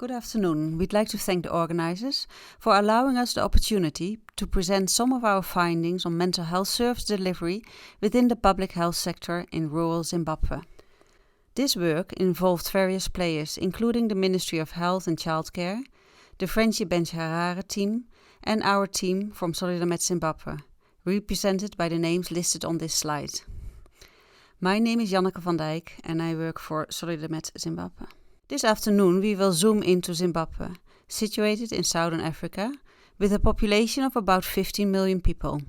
Good afternoon. We'd like to thank the organizers for allowing us the opportunity to present some of our findings on mental health service delivery within the public health sector in rural Zimbabwe. This work involved various players, including the Ministry of Health and Childcare, the Friendship Bench Harare team, and our team from SolidarMed Zimbabwe, represented by the names listed on this slide. My name is Janneke Dijk and I work for SolidarMed Zimbabwe. This afternoon we will zoom into Zimbabwe, situated in southern Africa, with a population of about 15 million people.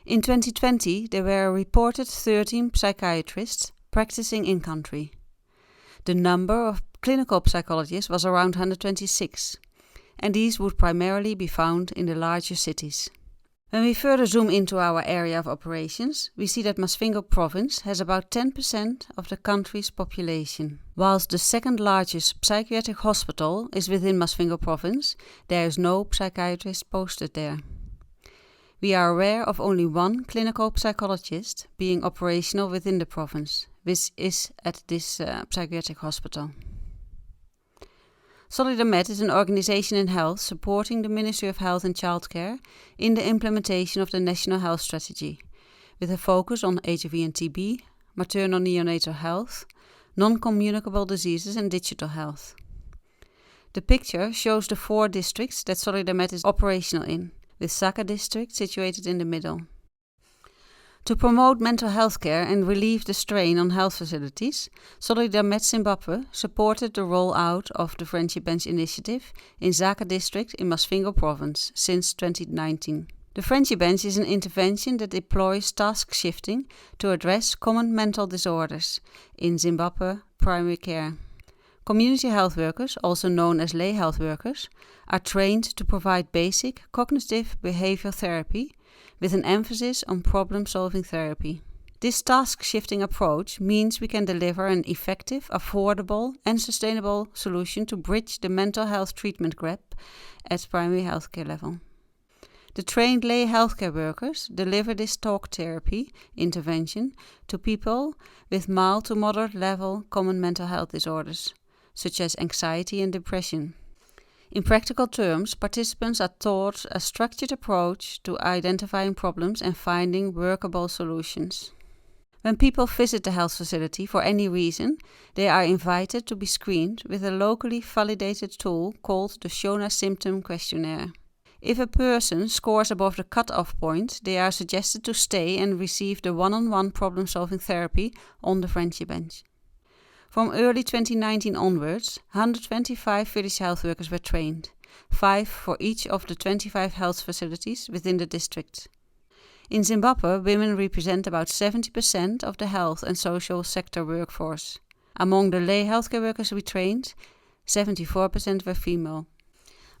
In 2020 there were reported 13 psychiatrists practicing in country. The number of clinical psychologists was around 126, and these would primarily be found in the larger cities. When we further zoom into our area of operations, we see that Masvingo province has about 10% of the country's population. Whilst the second largest psychiatric hospital is within Masvingo province, there is no psychiatrist posted there. We are aware of only one clinical psychologist being operational within the province, which is at this psychiatric hospital. SolidarMed is an organization in health supporting the Ministry of Health and Childcare in the implementation of the National Health Strategy, with a focus on HIV and TB, maternal neonatal health, non-communicable diseases and digital health. The picture shows the 4 districts that SolidarMed is operational in, with Saka district situated in the middle. To promote mental health care and relieve the strain on health facilities, SolidarMed Zimbabwe supported the rollout of the Friendship Bench initiative in Saka district in Masvingo province since 2019. The Friendship Bench is an intervention that deploys task shifting to address common mental disorders in Zimbabwe primary care. Community health workers, also known as lay health workers, are trained to provide basic cognitive behavioral therapy with an emphasis on problem-solving therapy. This task-shifting approach means we can deliver an effective, affordable and sustainable solution to bridge the mental health treatment gap at primary healthcare level. The trained lay healthcare workers deliver this talk therapy intervention to people with mild to moderate level common mental health disorders, such as anxiety and depression. In practical terms, participants are taught a structured approach to identifying problems and finding workable solutions. When people visit the health facility for any reason, they are invited to be screened with a locally validated tool called the Shona Symptom Questionnaire. If a person scores above the cut-off point, they are suggested to stay and receive the one-on-one problem-solving therapy on the Friendship Bench. From early 2019 onwards, 125 village health workers were trained, 5 for each of the 25 health facilities within the district. In Zimbabwe, women represent about 70% of the health and social sector workforce. Among the lay healthcare workers we trained, 74% were female.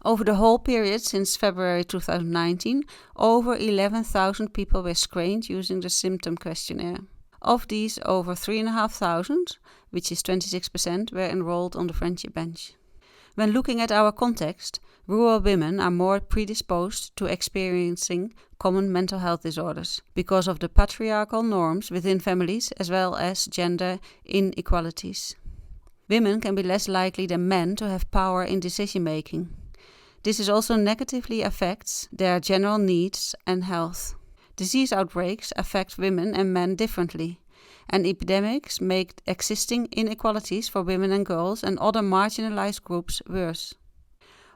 Over the whole period since February 2019, over 11,000 people were screened using the symptom questionnaire. Of these, over 3,500, which is 26%, were enrolled on the Friendship Bench. When looking at our context, rural women are more predisposed to experiencing common mental health disorders because of the patriarchal norms within families as well as gender inequalities. Women can be less likely than men to have power in decision-making. This also negatively affects their general needs and health. Disease outbreaks affect women and men differently, and epidemics make existing inequalities for women and girls and other marginalized groups worse.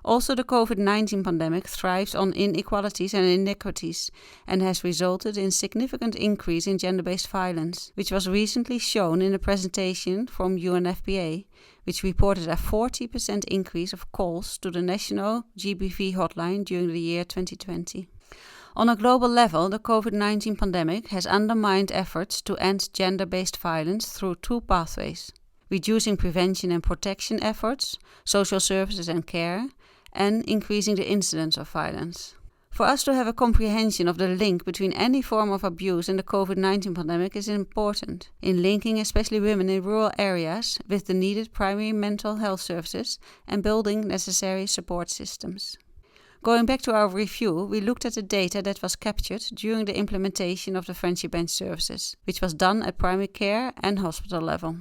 Also, the COVID-19 pandemic thrives on inequalities and inequities and has resulted in significant increase in gender-based violence, which was recently shown in a presentation from UNFPA, which reported a 40% increase of calls to the National GBV hotline during the year 2020. On a global level, the COVID-19 pandemic has undermined efforts to end gender-based violence through 2 pathways: reducing prevention and protection efforts, social services and care, and increasing the incidence of violence. For us to have a comprehension of the link between any form of abuse and the COVID-19 pandemic is important, in linking especially women in rural areas with the needed primary mental health services and building necessary support systems. Going back to our review, we looked at the data that was captured during the implementation of the Friendship Bench services, which was done at primary care and hospital level.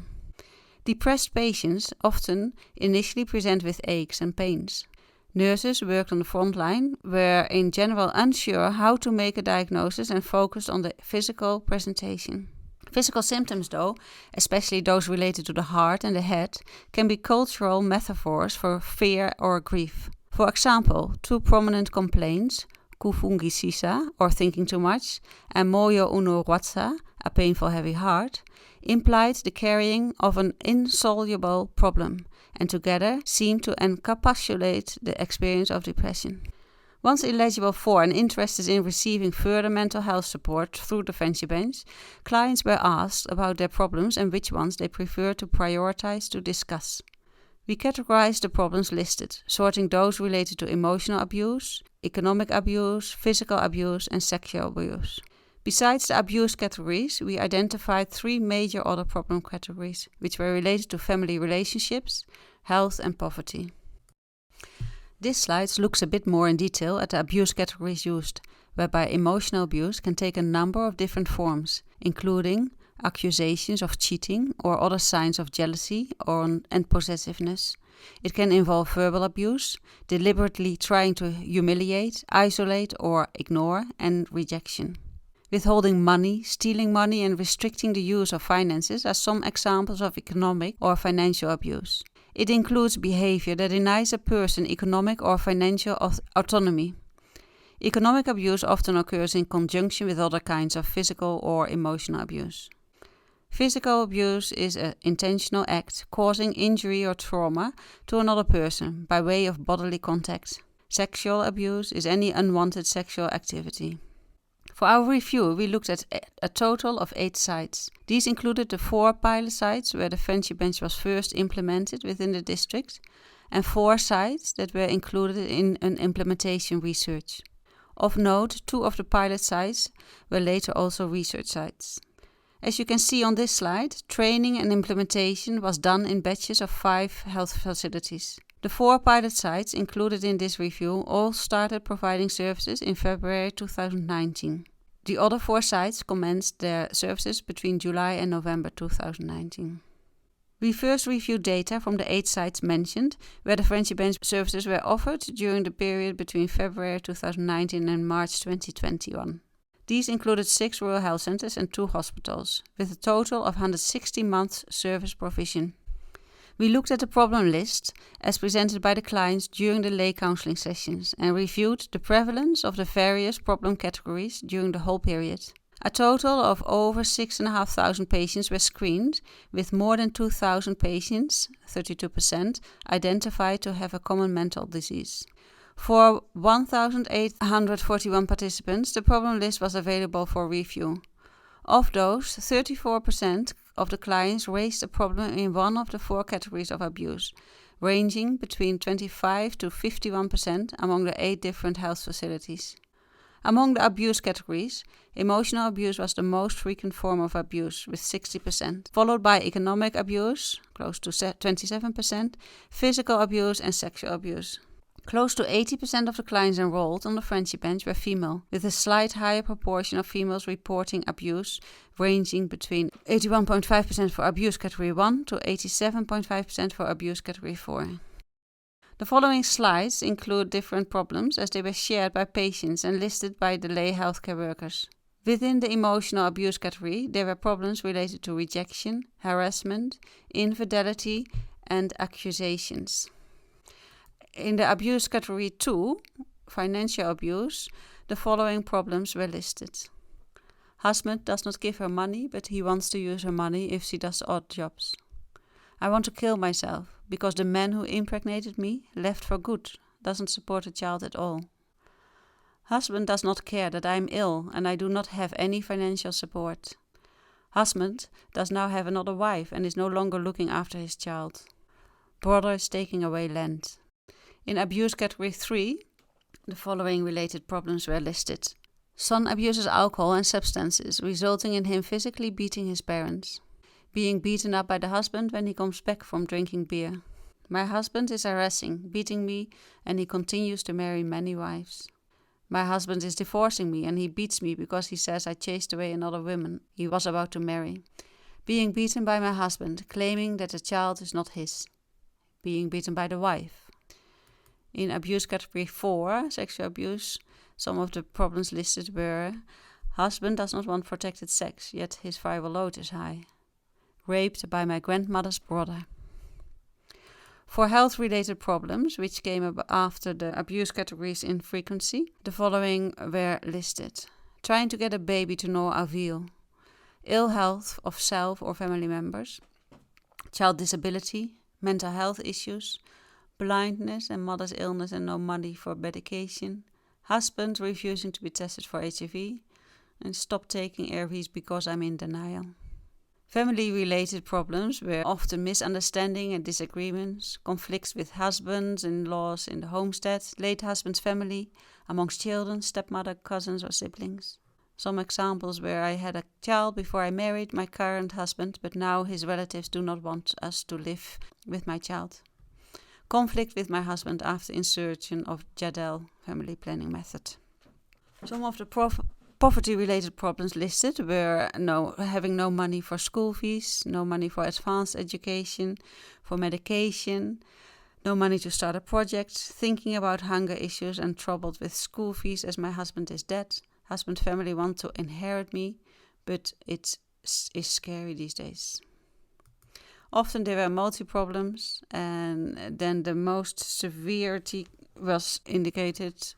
Depressed patients often initially present with aches and pains. Nurses worked on the front line, were in general unsure how to make a diagnosis and focused on the physical presentation. Physical symptoms, though, especially those related to the heart and the head, can be cultural metaphors for fear or grief. For example, two prominent complaints, kufungisisa, or thinking too much, and moyo unurwatsa, a painful heavy heart, implied the carrying of an insoluble problem, and together seem to encapsulate the experience of depression. Once eligible for and interested in receiving further mental health support through the Friendship Bench, clients were asked about their problems and which ones they prefer to prioritize to discuss. We categorized the problems listed, sorting those related to emotional abuse, economic abuse, physical abuse, and sexual abuse. Besides the abuse categories, we identified 3 major other problem categories, which were related to family relationships, health, and poverty. This slide looks a bit more in detail at the abuse categories used, whereby emotional abuse can take a number of different forms, including accusations of cheating or other signs of jealousy and possessiveness. It can involve verbal abuse, deliberately trying to humiliate, isolate or ignore, and rejection. Withholding money, stealing money, and restricting the use of finances are some examples of economic or financial abuse. It includes behavior that denies a person economic or financial autonomy. Economic abuse often occurs in conjunction with other kinds of physical or emotional abuse. Physical abuse is an intentional act causing injury or trauma to another person by way of bodily contact. Sexual abuse is any unwanted sexual activity. For our review, we looked at a total of 8 sites. These included the 4 pilot sites where the Friendship Bench was first implemented within the district, and 4 sites that were included in an implementation research. Of note, 2 of the pilot sites were later also research sites. As you can see on this slide, training and implementation was done in batches of 5 health facilities. The 4 pilot sites included in this review all started providing services in February 2019. The other 4 sites commenced their services between July and November 2019. We first reviewed data from the 8 sites mentioned, where the Friendship Bench services were offered during the period between February 2019 and March 2021. These included 6 rural health centers and 2 hospitals, with a total of 160 months service provision. We looked at the problem list as presented by the clients during the lay counseling sessions and reviewed the prevalence of the various problem categories during the whole period. A total of over 6,500 patients were screened, with more than 2,000 patients, 32%, identified to have a common mental disease. For 1,841 participants, the problem list was available for review. Of those, 34% of the clients raised a problem in one of the 4 categories of abuse, ranging between 25 to 51% among the 8 different health facilities. Among the abuse categories, emotional abuse was the most frequent form of abuse, with 60%, followed by economic abuse, close to 27%, physical abuse and sexual abuse. Close to 80% of the clients enrolled on the Friendship Bench were female, with a slight higher proportion of females reporting abuse, ranging between 81.5% for abuse category 1 to 87.5% for abuse category 4. The following slides include different problems as they were shared by patients and listed by the lay healthcare workers. Within the emotional abuse category, there were problems related to rejection, harassment, infidelity, and accusations. In the abuse category 2, financial abuse, the following problems were listed. Husband does not give her money, but he wants to use her money if she does odd jobs. I want to kill myself because the man who impregnated me left for good, doesn't support a child at all. Husband does not care that I am ill and I do not have any financial support. Husband does now have another wife and is no longer looking after his child. Brother is taking away land. In abuse category 3, the following related problems were listed. Son abuses alcohol and substances, resulting in him physically beating his parents. Being beaten up by the husband when he comes back from drinking beer. My husband is harassing, beating me, and he continues to marry many wives. My husband is divorcing me and he beats me because he says I chased away another woman he was about to marry. Being beaten by my husband, claiming that the child is not his. Being beaten by the wife. In abuse category 4, sexual abuse, some of the problems listed were: husband does not want protected sex, yet his viral load is high. Raped by my grandmother's brother. For health-related problems, which came up after the abuse categories in frequency, the following were listed: trying to get a baby to no avail, ill health of self or family members, child disability, mental health issues, blindness and mother's illness and no money for medication, husband refusing to be tested for HIV, and stop taking ARVs because I'm in denial. Family-related problems were often misunderstanding and disagreements, conflicts with husbands-in-laws in the homestead, late husband's family, amongst children, stepmother, cousins or siblings. Some examples were: I had a child before I married my current husband, but now his relatives do not want us to live with my child. Conflict with my husband after insertion of Jadel family planning method. Some of the poverty-related problems listed were having no money for school fees, no money for advanced education, for medication, no money to start a project, thinking about hunger issues and troubled with school fees as my husband is dead. Husband family want to inherit me, but it is scary these days. Often there were multi-problems, and then the most severity was indicated.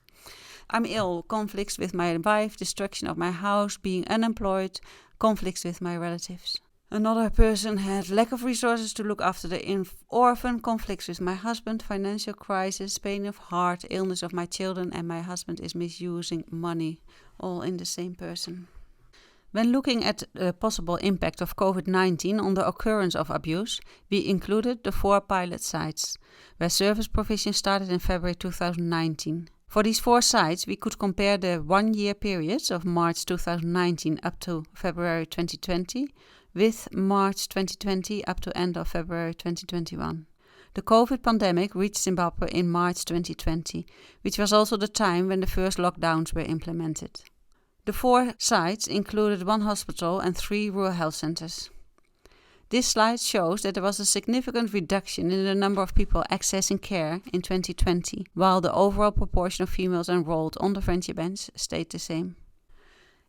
I'm ill, conflicts with my wife, destruction of my house, being unemployed, conflicts with my relatives. Another person had lack of resources to look after the orphan, conflicts with my husband, financial crisis, pain of heart, illness of my children, and my husband is misusing money, all in the same person. When looking at the possible impact of COVID-19 on the occurrence of abuse, we included the 4 pilot sites, where service provision started in February 2019. For these 4 sites, we could compare the 1-year periods of March 2019 up to February 2020 with March 2020 up to end of February 2021. The COVID pandemic reached Zimbabwe in March 2020, which was also the time when the first lockdowns were implemented. The 4 sites included 1 hospital and 3 rural health centers. This slide shows that there was a significant reduction in the number of people accessing care in 2020, while the overall proportion of females enrolled on the friendship bench stayed the same.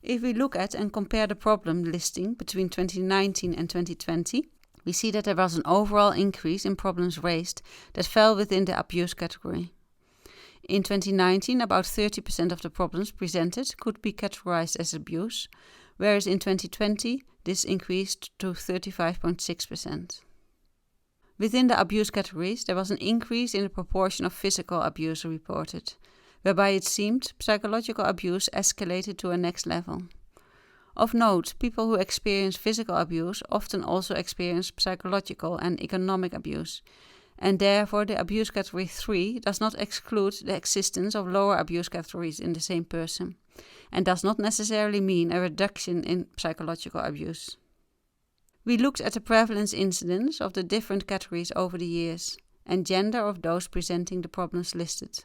If we look at and compare the problem listing between 2019 and 2020, we see that there was an overall increase in problems raised that fell within the abuse category. In 2019, about 30% of the problems presented could be categorized as abuse, whereas in 2020, this increased to 35.6%. Within the abuse categories, there was an increase in the proportion of physical abuse reported, whereby it seemed psychological abuse escalated to a next level. Of note, people who experience physical abuse often also experience psychological and economic abuse, and therefore the abuse category 3 does not exclude the existence of lower abuse categories in the same person, and does not necessarily mean a reduction in psychological abuse. We looked at the prevalence incidence of the different categories over the years, and gender of those presenting the problems listed.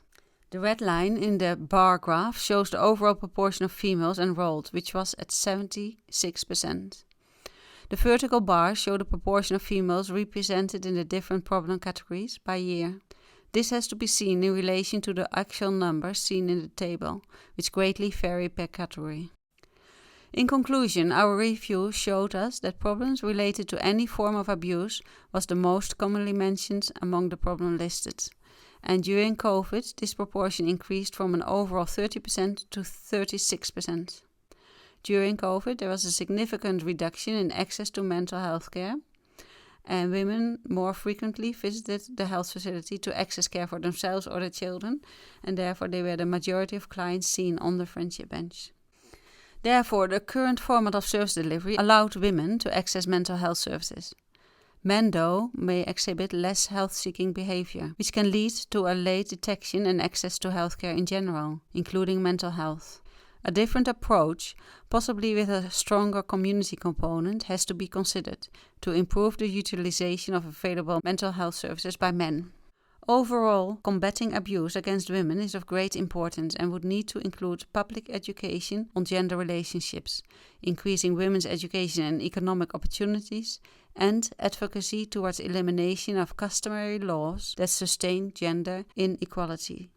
The red line in the bar graph shows the overall proportion of females enrolled, which was at 76%. The vertical bars show the proportion of females represented in the different problem categories by year. This has to be seen in relation to the actual numbers seen in the table, which greatly vary per category. In conclusion, our review showed us that problems related to any form of abuse was the most commonly mentioned among the problems listed. And during COVID, this proportion increased from an overall 30% to 36%. During COVID, there was a significant reduction in access to mental health care, and women more frequently visited the health facility to access care for themselves or their children, and therefore they were the majority of clients seen on the friendship bench. Therefore, the current format of service delivery allowed women to access mental health services. Men, though, may exhibit less health-seeking behavior, which can lead to a late detection and access to healthcare in general, including mental health. A different approach, possibly with a stronger community component, has to be considered to improve the utilization of available mental health services by men. Overall, combating abuse against women is of great importance and would need to include public education on gender relationships, increasing women's education and economic opportunities, and advocacy towards elimination of customary laws that sustain gender inequality.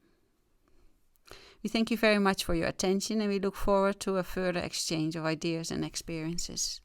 We thank you very much for your attention and we look forward to a further exchange of ideas and experiences.